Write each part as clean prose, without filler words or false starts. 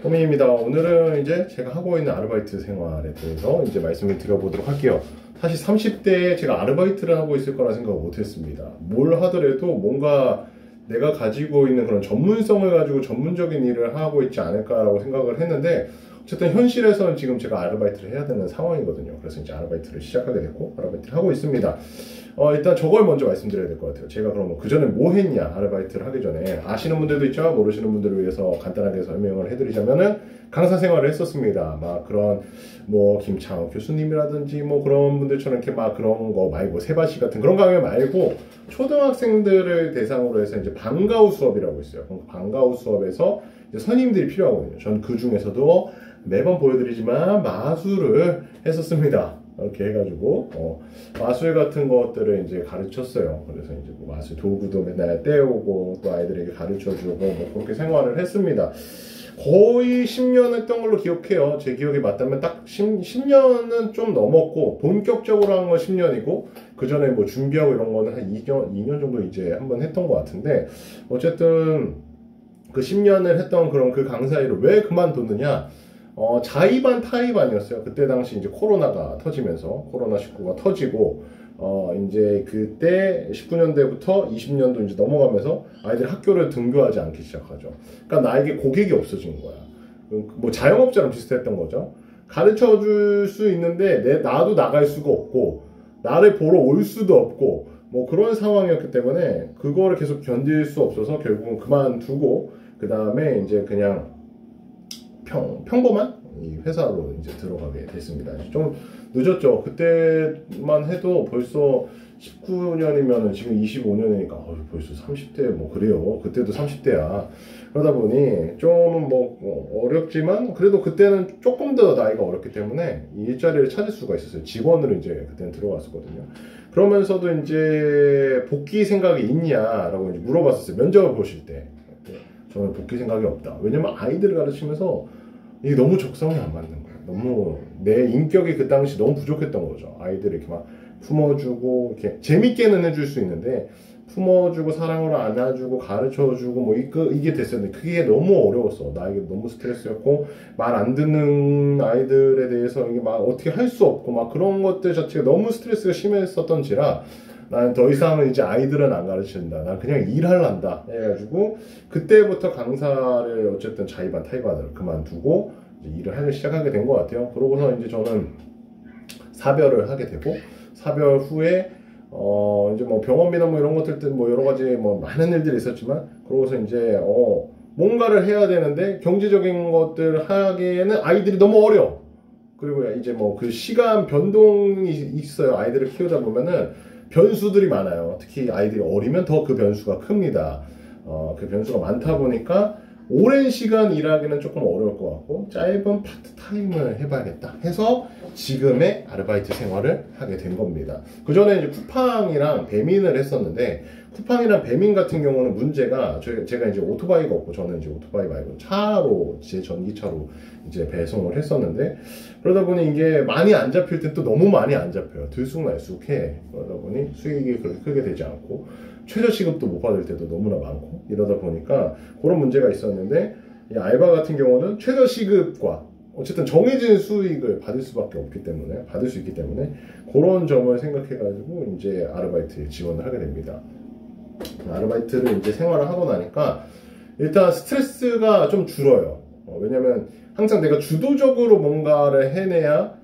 호민입니다. 오늘은 이제 제가 하고 있는 아르바이트 생활에 대해서 이제 말씀을 드려보도록 할게요. 사실 30대에 제가 아르바이트를 하고 있을 거라 생각을 못 했습니다. 뭘 하더라도 뭔가 내가 가지고 있는 그런 전문성을 가지고 전문적인 일을 하고 있지 않을까라고 생각을 했는데, 어쨌든 현실에서는 지금 제가 아르바이트를 해야 되는 상황이거든요. 그래서 이제 아르바이트를 시작하게 됐고 아르바이트를 하고 있습니다. 일단 저걸 먼저 말씀드려야 될 것 같아요. 제가 그러면 그 전에 뭐 했냐, 아르바이트를 하기 전에. 아시는 분들도 있죠. 모르시는 분들을 위해서 간단하게 설명을 해드리자면은, 강사 생활을 했었습니다. 막 그런 뭐 김창호 교수님이라든지 뭐 그런 분들처럼 이렇게 막 그런 거 말고, 세바시 같은 그런 강의 말고 초등학생들을 대상으로 해서 이제 방과후 수업이라고 있어요. 방과후 수업에서 이제 선생님들이 필요하거든요. 전 그 중에서도 매번 보여드리지만 마술을 했었습니다. 이렇게 해가지고 마술 같은 것들을 이제 가르쳤어요. 그래서 이제 뭐 마술 도구도 맨날 떼오고 또 아이들에게 가르쳐주고 뭐 그렇게 생활을 했습니다. 거의 10년 했던 걸로 기억해요. 제 기억이 맞다면 딱 10년은 좀 넘었고, 본격적으로 한 건 10년이고 그 전에 뭐 준비하고 이런 거는 한 2년 정도 이제 한번 했던 것 같은데, 어쨌든 그 10년을 했던 그런 그 강사 일을 왜 그만뒀느냐, 자의반 타의반이었어요. 그때 당시 이제 코로나가 터지면서, 코로나19가 터지고, 이제 그때 19년대부터 20년도 이제 넘어가면서 아이들 학교를 등교하지 않기 시작하죠. 그러니까 나에게 고객이 없어진 거야. 뭐 자영업자랑 비슷했던 거죠. 가르쳐 줄 수 있는데 나도 나갈 수가 없고, 나를 보러 올 수도 없고, 뭐 그런 상황이었기 때문에 그거를 계속 견딜 수 없어서 결국은 그만두고, 그 다음에 이제 그냥 평범한 이 회사로 이제 들어가게 됐습니다. 좀 늦었죠. 그때만 해도 벌써 19년이면 지금 25년이니까 벌써 30대 뭐 그래요. 그때도 30대야. 그러다 보니 좀 뭐 어렵지만, 그래도 그때는 조금 더 나이가 어렸기 때문에 이 일자리를 찾을 수가 있었어요. 직원으로 이제 그때는 들어갔었거든요. 그러면서도 이제 복귀 생각이 있냐라고 이제 물어봤었어요. 면접을 보실 때. 저는 복귀 생각이 없다. 왜냐면 아이들을 가르치면서 이게 너무 적성이 안 맞는 거예요. 너무 내 인격이 그 당시 너무 부족했던 거죠. 아이들을 이렇게 막 품어주고 이렇게 재밌게는 해줄 수 있는데, 품어주고 사랑으로 안아주고 가르쳐주고 뭐 이게 됐었는데, 그게 너무 어려웠어. 나에게 너무 스트레스였고, 말 안 듣는 아이들에 대해서 이게 막 어떻게 할 수 없고 막 그런 것들 자체가 너무 스트레스가 심했었던지라, 나는 더 이상은 이제 아이들은 안 가르친다. 난 그냥 일할란다. 해가지고 그때부터 강사를 어쨌든 자의반 타의반을 그만두고 이제 일을 하기 시작하게 된 것 같아요. 그러고서 이제 저는 사별을 하게 되고, 사별 후에 이제 뭐 병원비나 뭐 이런 것들 뭐 여러 가지 뭐 많은 일들이 있었지만, 그러고서 이제 뭔가를 해야 되는데 경제적인 것들 하기에는 아이들이 너무 어려. 그리고 이제 뭐 그 시간 변동이 있어요. 아이들을 키우다 보면은 변수들이 많아요. 특히 아이들이 어리면 더 그 변수가 큽니다. 그 변수가 많다 보니까 오랜 시간 일하기는 조금 어려울 것 같고, 짧은 파트타임을 해봐야겠다 해서 지금의 아르바이트 생활을 하게 된 겁니다. 그 전에 이제 쿠팡이랑 배민을 했었는데, 쿠팡이랑 배민 같은 경우는 문제가, 제가 이제 오토바이가 없고, 저는 이제 오토바이 말고 차로, 제 전기차로 이제 배송을 했었는데, 그러다 보니 이게 많이 안 잡힐 때 또 너무 많이 안 잡혀요. 들쑥날쑥해. 그러다 보니 수익이 그렇게 크게 되지 않고, 최저시급도 못 받을 때도 너무나 많고, 이러다 보니까 그런 문제가 있었는데, 이 알바 같은 경우는 최저시급과 어쨌든 정해진 수익을 받을 수밖에 없기 때문에, 받을 수 있기 때문에, 그런 점을 생각해가지고 이제 아르바이트에 지원을 하게 됩니다. 아르바이트를 이제 생활을 하고 나니까 일단 스트레스가 좀 줄어요. 왜냐면 항상 내가 주도적으로 뭔가를 해내야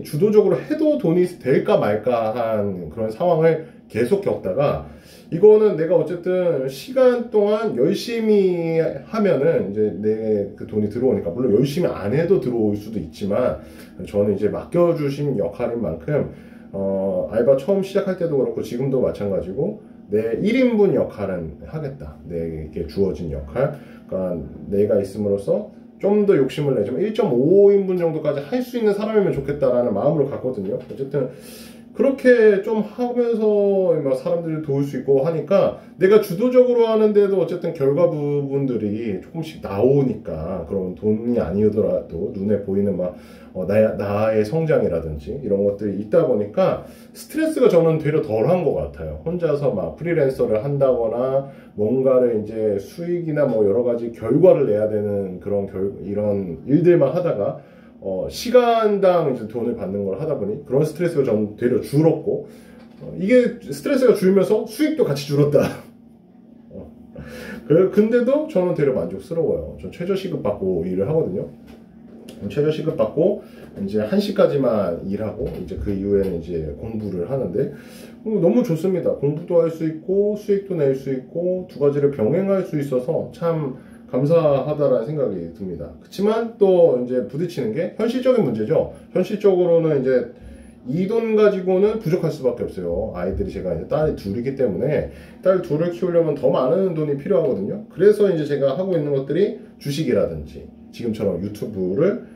주도적으로 해도 돈이 될까 말까 한 그런 상황을 계속 겪다가, 이거는 내가 어쨌든 시간 동안 열심히 하면은 이제 내 그 돈이 들어오니까, 물론 열심히 안 해도 들어올 수도 있지만, 저는 이제 맡겨주신 역할인 만큼 알바 처음 시작할 때도 그렇고 지금도 마찬가지고, 내 1인분 역할은 하겠다. 내게 주어진 역할. 그러니까 내가 있음으로써 좀 더 욕심을 내지만 1.5인분 정도까지 할 수 있는 사람이면 좋겠다라는 마음으로 갔거든요. 어쨌든 그렇게 좀 하면서 막 사람들을 도울 수 있고 하니까 내가 주도적으로 하는데도 어쨌든 결과 부분들이 조금씩 나오니까, 그런 돈이 아니더라도 눈에 보이는 막 나의 성장이라든지 이런 것들이 있다 보니까 스트레스가 저는 되려 덜한 것 같아요. 혼자서 막 프리랜서를 한다거나 뭔가를 이제 수익이나 뭐 여러 가지 결과를 내야 되는 그런 이런 일들만 하다가 시간당 이제 돈을 받는 걸 하다 보니 그런 스트레스가 좀 되려 줄었고, 이게 스트레스가 줄면서 수익도 같이 줄었다. 근데도 저는 되려 만족스러워요. 전 최저시급 받고 일을 하거든요. 최저시급 받고 이제 1시까지만 일하고 이제 그 이후에는 이제 공부를 하는데 너무 좋습니다. 공부도 할 수 있고 수익도 낼 수 있고 두 가지를 병행할 수 있어서 참 감사하다라는 생각이 듭니다. 그렇지만 또 이제 부딪히는 게 현실적인 문제죠. 현실적으로는 이제 이 돈 가지고는 부족할 수밖에 없어요. 아이들이, 제가 이제 딸이 둘이기 때문에 딸 둘을 키우려면 더 많은 돈이 필요하거든요. 그래서 이제 제가 하고 있는 것들이 주식이라든지 지금처럼 유튜브를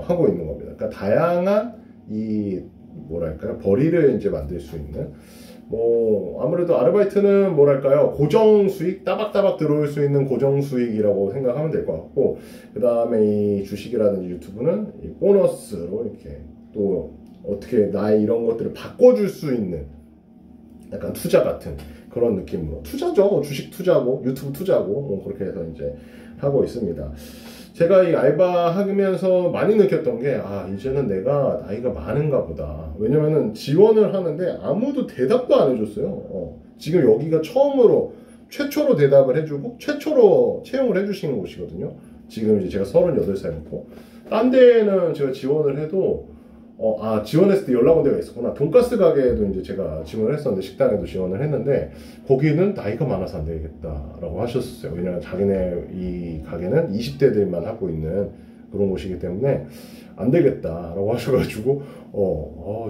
하고 있는 겁니다. 그러니까 다양한 이 뭐랄까요, 벌이를 이제 만들 수 있는, 뭐 아무래도 아르바이트는 뭐랄까요, 고정 수익, 따박따박 들어올 수 있는 고정 수익이라고 생각하면 될 것 같고, 그 다음에 이 주식이라든지 유튜브는 이 보너스로 이렇게 또 어떻게 나의 이런 것들을 바꿔줄 수 있는 약간 투자 같은 그런 느낌으로, 투자죠. 주식 투자고 유튜브 투자고 뭐 그렇게 해서 이제 하고 있습니다. 제가 이 알바 하면서 많이 느꼈던 게, 이제는 내가 나이가 많은가 보다. 왜냐면은 지원을 하는데 아무도 대답도 안 해줬어요. 지금 여기가 최초로 대답을 해주고 최초로 채용을 해주시는 곳이거든요. 지금 이제 제가 38살이고, 딴 데는 제가 지원을 해도 지원했을 때 연락 온 데가 있었구나. 돈가스 가게에도 이제 제가 지원을 했었는데, 식당에도 지원을 했는데 거기는 나이가 많아서 안 되겠다라고 하셨어요. 왜냐면 자기네 이 가게는 20대들만 하고 있는 그런 곳이기 때문에 안 되겠다라고 하셔가지고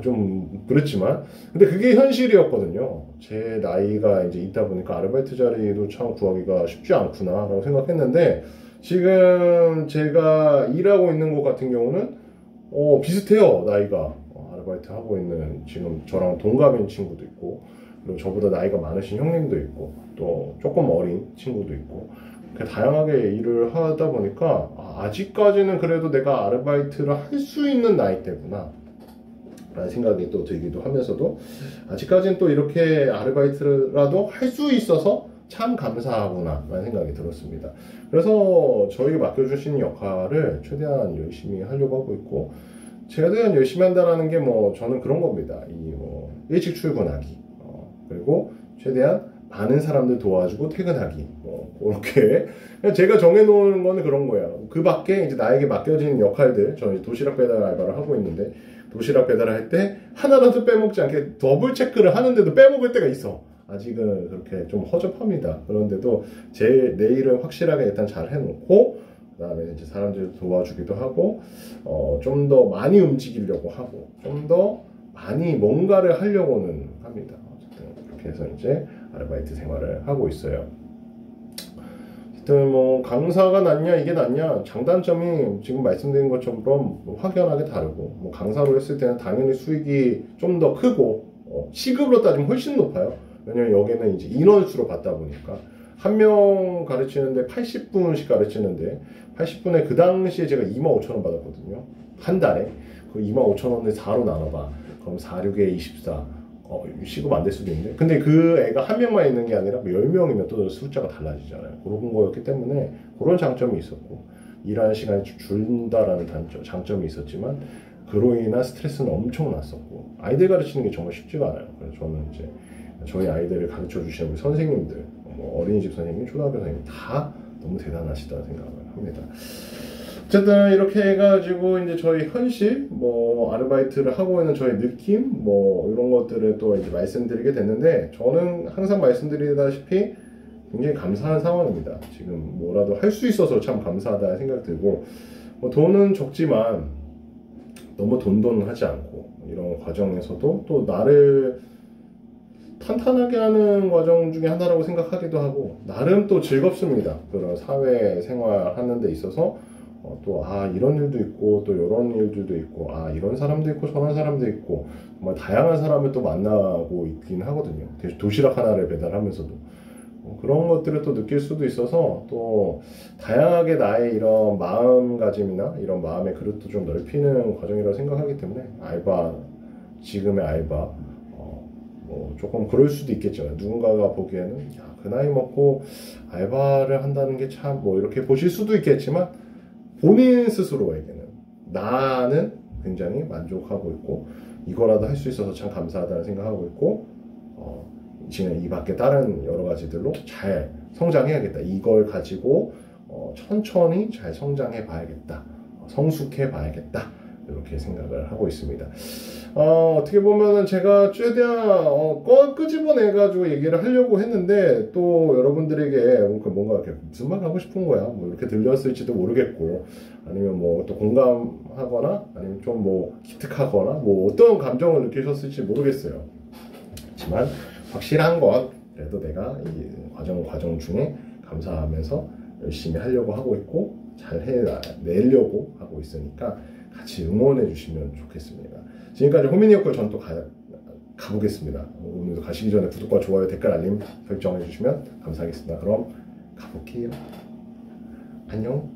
좀 그랬지만, 근데 그게 현실이었거든요. 제 나이가 이제 있다 보니까 아르바이트 자리도 참 구하기가 쉽지 않구나라고 생각했는데, 지금 제가 일하고 있는 곳 같은 경우는 비슷해요, 나이가. 아르바이트 하고 있는, 지금 저랑 동갑인 친구도 있고, 그리고 저보다 나이가 많으신 형님도 있고, 또 조금 어린 친구도 있고, 다양하게 일을 하다 보니까 아직까지는 그래도 내가 아르바이트를 할 수 있는 나이대구나 라는 생각이 또 들기도 하면서도, 아직까지는 또 이렇게 아르바이트라도 할 수 있어서 참 감사하구나 라는 생각이 들었습니다. 그래서 저에게 맡겨주신 역할을 최대한 열심히 하려고 하고 있고, 최대한 열심히 한다라는 게 뭐 저는 그런 겁니다. 일찍 출근하기, 그리고 최대한 많은 사람들 도와주고 퇴근하기, 그렇게 제가 정해놓은 거는 그런 거예요. 그 밖에 이제 나에게 맡겨진 역할들, 저는 도시락 배달 알바를 하고 있는데, 도시락 배달을 할 때 하나라도 빼먹지 않게 더블 체크를 하는데도 빼먹을 때가 있어. 아직은 그렇게 좀 허접합니다. 그런데도 내 일을 확실하게 일단 잘 해놓고, 그 다음에 이제 사람들 도와주기도 하고, 좀 더 많이 움직이려고 하고, 좀 더 많이 뭔가를 하려고는 합니다. 어쨌든 그렇게 해서 이제 아르바이트 생활을 하고 있어요. 어쨌든 뭐 강사가 낫냐 이게 낫냐, 장단점이 지금 말씀드린 것처럼 확연하게 다르고, 뭐 강사로 했을 때는 당연히 수익이 좀 더 크고 시급으로 따지면 훨씬 높아요. 왜냐면 여기는 이제 인원수로 받다 보니까 한 명 가르치는데 80분씩 가르치는데 80분에 그 당시에 제가 25,000원 받았거든요. 한 달에. 그 25,000원을 4로 나눠봐. 그럼 4, 6에 24. 시급 안 될 수도 있는데. 근데 그 애가 한 명만 있는 게 아니라 10명이면 또 숫자가 달라지잖아요. 그런 거였기 때문에 그런 장점이 있었고, 일하는 시간이 줄다라는 장점이 있었지만, 그로 인한 스트레스는 엄청 났었고, 아이들 가르치는 게 정말 쉽지가 않아요. 그래서 저는 이제 저희 아이들을 가르쳐 주시는 우리 선생님들, 어린이집 선생님, 초등학교 선생님 다 너무 대단하시다는 생각을 합니다. 어쨌든 이렇게 해가지고 이제 저희 현실, 아르바이트를 하고 있는 저희 느낌, 이런 것들을 또 이제 말씀드리게 됐는데, 저는 항상 말씀드리다시피 굉장히 감사한 상황입니다. 지금 뭐라도 할 수 있어서 참 감사하다는 생각 들고, 돈은 적지만 너무 돈돈하지 않고, 이런 과정에서도 또 나를 탄탄하게 하는 과정 중에 하나라고 생각하기도 하고, 나름 또 즐겁습니다. 그런 사회생활 하는 데 있어서 또 이런 일도 있고 또 이런 일들도 있고 이런 사람도 있고 저런 사람도 있고 정말 다양한 사람을 또 만나고 있긴 하거든요. 도시락 하나를 배달하면서도 그런 것들을 또 느낄 수도 있어서 또 다양하게 나의 이런 마음가짐이나 이런 마음의 그릇도 좀 넓히는 과정이라고 생각하기 때문에 지금의 알바 뭐 조금 그럴 수도 있겠죠. 누군가가 보기에는 야, 그 나이 먹고 알바를 한다는 게 참 뭐 이렇게 보실 수도 있겠지만 본인 스스로에게는 나는 굉장히 만족하고 있고 이거라도 할 수 있어서 참 감사하다는 생각하고 있고 지금 이 밖에 다른 여러 가지들로 잘 성장해야겠다. 이걸 가지고 천천히 잘 성장해 봐야겠다. 성숙해 봐야겠다. 이렇게 생각을 하고 있습니다. 어떻게 보면은 제가 최대한 끄집어내가지고 얘기를 하려고 했는데 또 여러분들에게 뭔가 이렇게 무슨 말 하고 싶은 거야 뭐 이렇게 들렸을지도 모르겠고 아니면 뭐 또 공감하거나 아니면 좀 뭐 기특하거나 뭐 어떤 감정을 느끼셨을지 모르겠어요. 하지만 확실한 건 그래도 내가 이 과정 중에 감사하면서 열심히 하려고 하고 있고 잘 해내려고 하고 있으니까 같이 응원해 주시면 좋겠습니다. 지금까지 호민이었고요. 전 또 가보겠습니다. 오늘도 가시기 전에 구독과 좋아요, 댓글, 알림 설정해 주시면 감사하겠습니다. 그럼 가볼게요. 안녕.